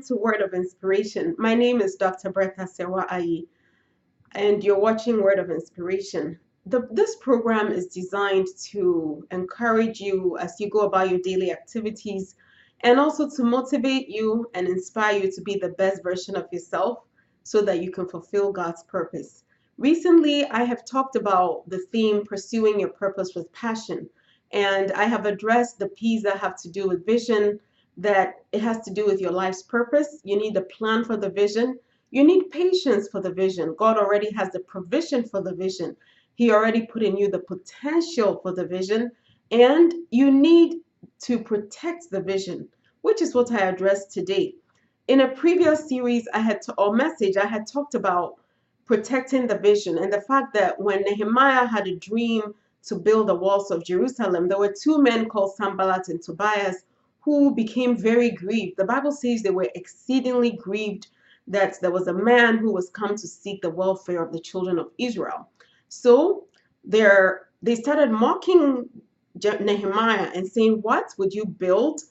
to Word of Inspiration. My name is Dr. Bertha Ayi, and you're watching Word of Inspiration. This program is designed to encourage you as you go about your daily activities and also to motivate you and inspire you to be the best version of yourself so that you can fulfill God's purpose. Recently, I have talked about the theme pursuing your purpose with passion, and I have addressed the P's that have to do with vision, that it has to do with your life's purpose. You need a plan for the vision. You need patience for the vision. God already has the provision for the vision. He already put in you the potential for the vision, and you need to protect the vision, which is what I addressed today. In a previous series or message, I had talked about protecting the vision and the fact that when Nehemiah had a dream to build the walls of Jerusalem, there were two men called Sanballat and Tobias who became very grieved. The Bible says they were exceedingly grieved that there was a man who was come to seek the welfare of the children of Israel. So they started mocking Nehemiah and saying, "What would you build?"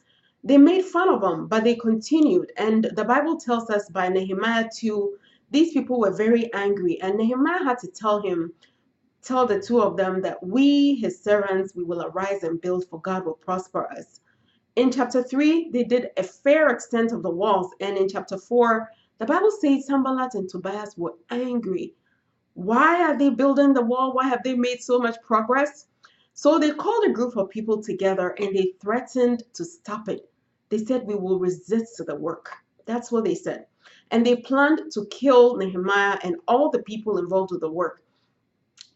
They made fun of him, but they continued. And the Bible tells us by Nehemiah 2, these people were very angry. And Nehemiah had to tell the two of them that we, his servants, we will arise and build, for God will prosper us. In chapter 3, they did a fair extent of the walls. And in chapter 4, the Bible says Sanballat and Tobias were angry. Why are they building the wall? Why have they made so much progress? So they called a group of people together and they threatened to stop it. They said, "We will resist the work." That's what they said. And they planned to kill Nehemiah and all the people involved with the work.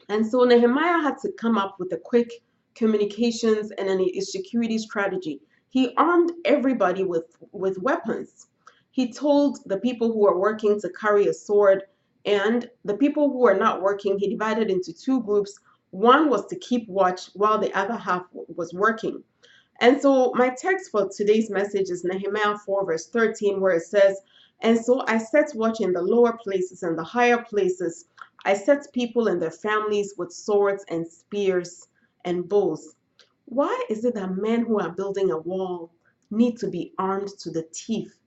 And so Nehemiah had to come up with a quick communications and a security strategy. He armed everybody with weapons. He told the people who were working to carry a sword, and the people who were not working, he divided into two groups. One was to keep watch while the other half was working. And so my text for today's message is Nehemiah 4 verse 13, where it says, "And so I set watch in the lower places and the higher places. I set people and their families with swords and spears and bows." Why is it that men who are building a wall need to be armed to the teeth?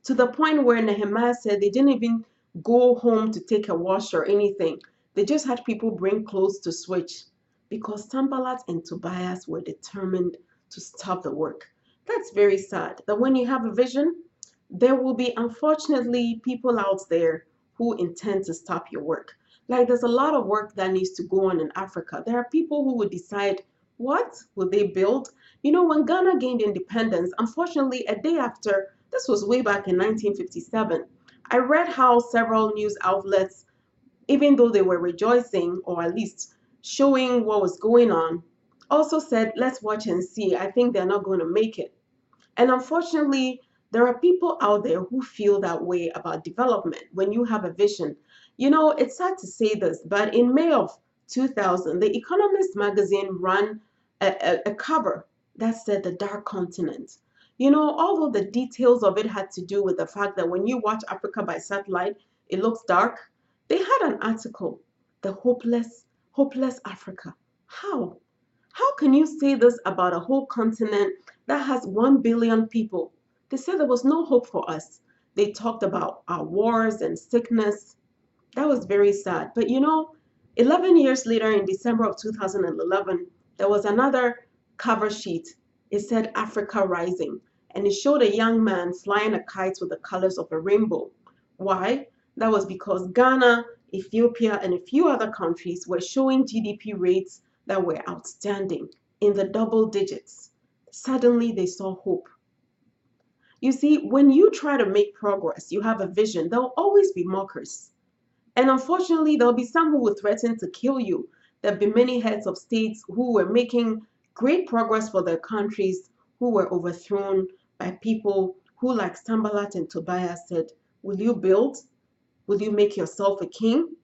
To the point where Nehemiah said they didn't even go home to take a wash or anything. They just had people bring clothes to switch because Sanballat and Tobias were determined to stop the work. That's very sad that when you have a vision, there will be, unfortunately, people out there who intend to stop your work. Like there's a lot of work that needs to go on in Africa. There are people who would decide, what will they build? You know, when Ghana gained independence, unfortunately, a day after, this was way back in 1957, I read how several news outlets, even though they were rejoicing or at least showing what was going on, also said, "Let's watch and see. I think they're not going to make it." And unfortunately, there are people out there who feel that way about development. When you have a vision, you know, it's sad to say this, but in May of 2000, The Economist magazine ran a cover that said the dark continent. You know, although the details of it had to do with the fact that when you watch Africa by satellite, it looks dark, they had an article, "The hopeless Africa." How? How can you say this about a whole continent that has 1 billion people? They said there was no hope for us. They talked about our wars and sickness. That was very sad. But you know, 11 years later, in December of 2011, there was another cover sheet. It said Africa Rising, and it showed a young man flying a kite with the colors of a rainbow. Why? That was because Ghana, Ethiopia, and a few other countries were showing GDP rates that were outstanding, in the double digits. Suddenly, they saw hope. You see, when you try to make progress, you have a vision, there'll always be mockers. And unfortunately, there'll be some who will threaten to kill you. There'll be many heads of states who were making great progress for their countries, who were overthrown by people who, like Sanballat and Tobias, said, "Will you build? Will you make yourself a king?"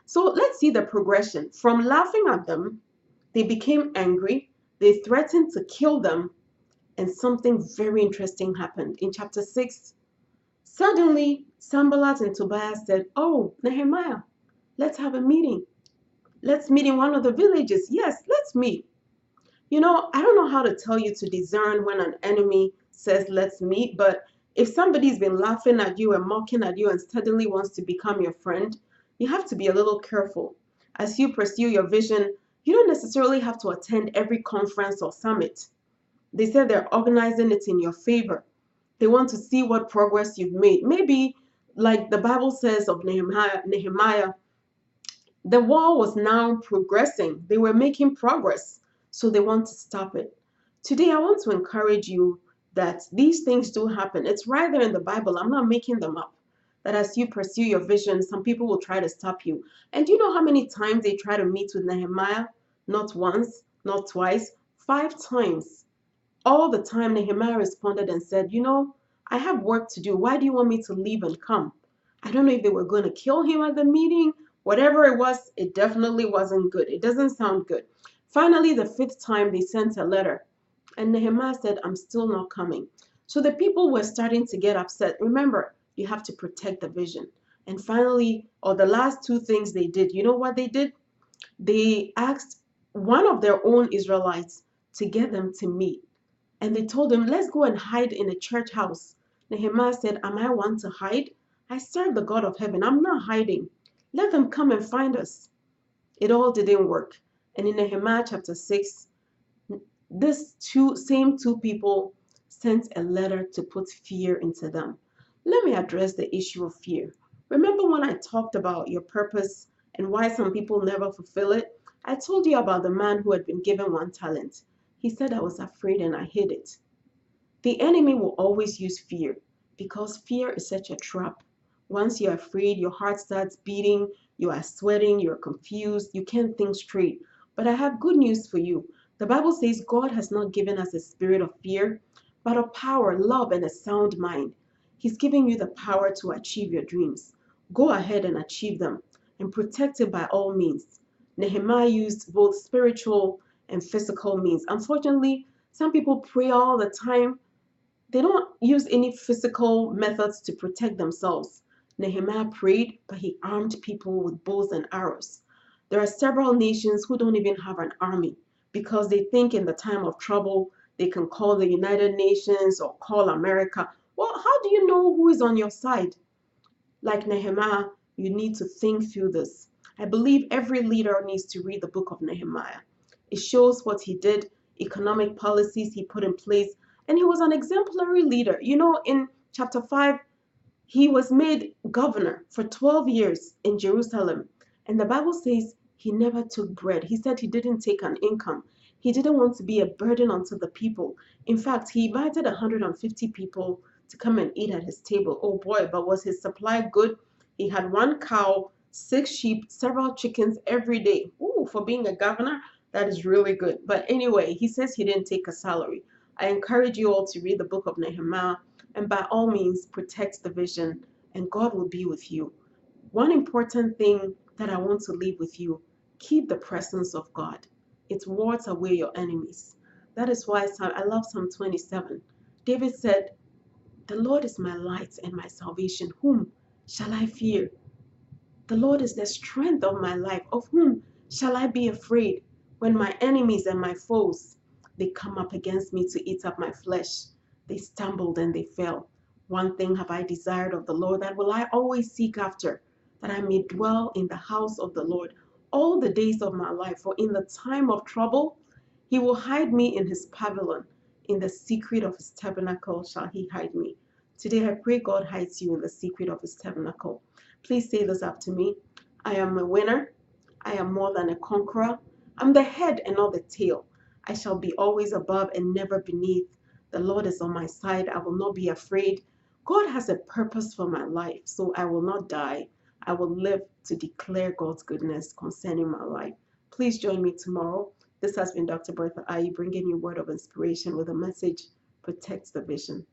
So let's see the progression. From laughing at them, they became angry, they threatened to kill them, and something very interesting happened. In chapter 6, suddenly Sanballat and Tobias said, "Oh, Nehemiah, let's have a meeting. Let's meet in one of the villages. Yes, let's meet." You know, I don't know how to tell you to discern when an enemy says, "Let's meet," but If somebody's been laughing at you and mocking at you and suddenly wants to become your friend, you have to be a little careful. As you pursue your vision, you don't necessarily have to attend every conference or summit. They said they're organizing it in your favor. They want to see what progress you've made. Maybe, like the Bible says of Nehemiah, the wall was now progressing. They were making progress, so they want to stop it. Today, I want to encourage you that these things do happen. It's right there in the Bible. I'm not making them up. That as you pursue your vision, some people will try to stop you. And do you know how many times they try to meet with Nehemiah? Not once, not twice, 5 times. All the time, Nehemiah responded and said, I have work to do. Why do you want me to leave and come? I don't know if they were going to kill him at the meeting. Whatever it was, it definitely wasn't good. It doesn't sound good. Finally, the 5th time, they sent a letter. And Nehemiah said, I'm still not coming. So the people were starting to get upset. Remember, you have to protect the vision. And finally, or the last 2 things they did, you know what they did? They asked one of their own Israelites to get them to meet. And they told him, let's go and hide in a church house. Nehemiah said, am I one to hide? I serve the God of heaven. I'm not hiding. Let them come and find us. It all didn't work. And in Nehemiah chapter 6, this same two people sent a letter to put fear into them. Let me address the issue of fear. Remember when I talked about your purpose and why some people never fulfill it? I told you about the man who had been given 1 talent. He said, I was afraid and I hid it. The enemy will always use fear because fear is such a trap. Once you're afraid, your heart starts beating, you are sweating, you're confused, you can't think straight. But I have good news for you. The Bible says God has not given us a spirit of fear, but of power, love, and a sound mind. He's giving you the power to achieve your dreams. Go ahead and achieve them and protect it by all means. Nehemiah used both spiritual and physical means. Unfortunately, some people pray all the time. They don't use any physical methods to protect themselves. Nehemiah prayed, but he armed people with bows and arrows. There are several nations who don't even have an army because they think in the time of trouble they can call the United Nations or call America. Well, how do you know who is on your side? Like Nehemiah, you need to think through this. I believe every leader needs to read the book of Nehemiah. It shows what he did, economic policies he put in place, and he was an exemplary leader. In chapter 5, he was made governor for 12 years in Jerusalem. And the Bible says he never took bread. He said he didn't take an income. He didn't want to be a burden unto the people. In fact, he invited 150 people to come and eat at his table. Oh boy, but was his supply good? He had 1 cow, 6 sheep, several chickens every day. Ooh, for being a governor, that is really good. But anyway, he says he didn't take a salary. I encourage you all to read the book of Nehemiah and by all means protect the vision, and God will be with you. One important thing that I want to leave with you: keep the presence of God. It wards away your enemies. That is why I love Psalm 27. David said, the Lord is my light and my salvation. Whom shall I fear? The Lord is the strength of my life. Of whom shall I be afraid? When my enemies and my foes, they come up against me to eat up my flesh, they stumbled and they fell. One thing have I desired of the Lord, that will I always seek after, that I may dwell in the house of the Lord all the days of my life. For in the time of trouble, he will hide me in his pavilion. In the secret of his tabernacle shall he hide me. Today I pray God hides you in the secret of his tabernacle. Please say this after me. I am a winner. I am more than a conqueror. I'm the head and not the tail. I shall be always above and never beneath. The Lord is on my side. I will not be afraid. God has a purpose for my life, so I will not die. I will live to declare God's goodness concerning my life. Please join me tomorrow. This has been Dr. Bertha Ayi bringing you word of inspiration with a message: protect the vision.